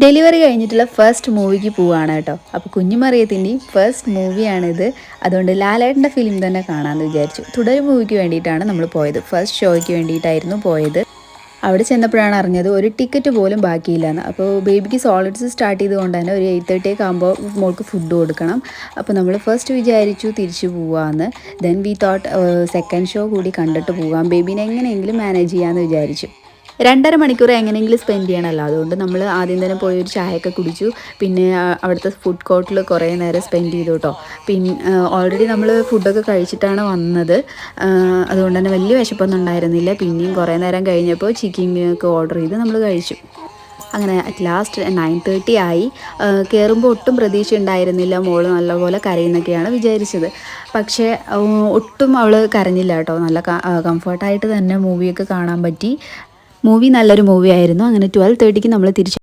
Delivery കഴിഞ്ഞിട്ടുള്ള first മൂവിക്ക് പോവുകയാണ് കേട്ടോ. അപ്പോൾ കുഞ്ഞുമറിയത്തിൻ്റെയും ഫസ്റ്റ് മൂവിയാണിത്. അതുകൊണ്ട് ലാലേട്ടൻ്റെ ഫിലിം തന്നെ കാണാമെന്ന് വിചാരിച്ചു. തുടരും മൂവിക്ക് വേണ്ടിയിട്ടാണ് നമ്മൾ പോയത്. ഫസ്റ്റ് ഷോയ്ക്ക് വേണ്ടിയിട്ടായിരുന്നു പോയത്. അവിടെ ചെന്നപ്പോഴാണ് അറിഞ്ഞത് ഒരു ടിക്കറ്റ് പോലും ബാക്കിയില്ലെന്ന്. അപ്പോൾ ബേബിക്ക് സോളിഡ്സ് സ്റ്റാർട്ട് ചെയ്തുകൊണ്ട് തന്നെ ഒരു 8:30 ഒക്കെ ആകുമ്പോൾ മോൾക്ക് ഫുഡ് കൊടുക്കണം. അപ്പോൾ നമ്മൾ ഫസ്റ്റ് വിചാരിച്ചു തിരിച്ചു പോവാമെന്ന്. Then we thought second show കൂടി കണ്ടിട്ട് പോകാം, ബേബീനെ എങ്ങനെയെങ്കിലും മാനേജ് ചെയ്യാമെന്ന് വിചാരിച്ചു. 2.5 മണിക്കൂർ എങ്ങനെയെങ്കിലും സ്പെൻഡ് ചെയ്യണമല്ലോ. അതുകൊണ്ട് നമ്മൾ ആദ്യം തന്നെ പോയി ഒരു ചായയൊക്കെ കുടിച്ചു. പിന്നെ അവിടുത്തെ ഫുഡ് കോർട്ടിൽ കുറേ നേരം സ്പെൻഡ് ചെയ്തു കേട്ടോ. പിന്നെ ഓൾറെഡി നമ്മൾ ഫുഡൊക്കെ കഴിച്ചിട്ടാണ് വന്നത്. അതുകൊണ്ട് തന്നെ വലിയ വിശപ്പൊന്നും ഉണ്ടായിരുന്നില്ല. പിന്നെയും കുറേ നേരം കഴിഞ്ഞപ്പോൾ ചിക്കനൊക്കെ ഓർഡർ ചെയ്ത് നമ്മൾ കഴിച്ചു. അങ്ങനെ അറ്റ് ലാസ്റ്റ് 9:30 ആയി. കയറുമ്പോൾ ഒട്ടും പ്രതീക്ഷ ഉണ്ടായിരുന്നില്ല മോള് നല്ലപോലെ കരയുന്നൊക്കെയാണ് വിചാരിച്ചത്. പക്ഷേ ഒട്ടും അവൾ കരഞ്ഞില്ല കേട്ടോ. നല്ല കംഫർട്ടായിട്ട് തന്നെ മൂവിയൊക്കെ കാണാൻ പറ്റി. മൂവി നല്ലൊരു മൂവി ആയിരുന്നു. അങ്ങനെ 12:30ക്ക് നമ്മൾ തിരിച്ചു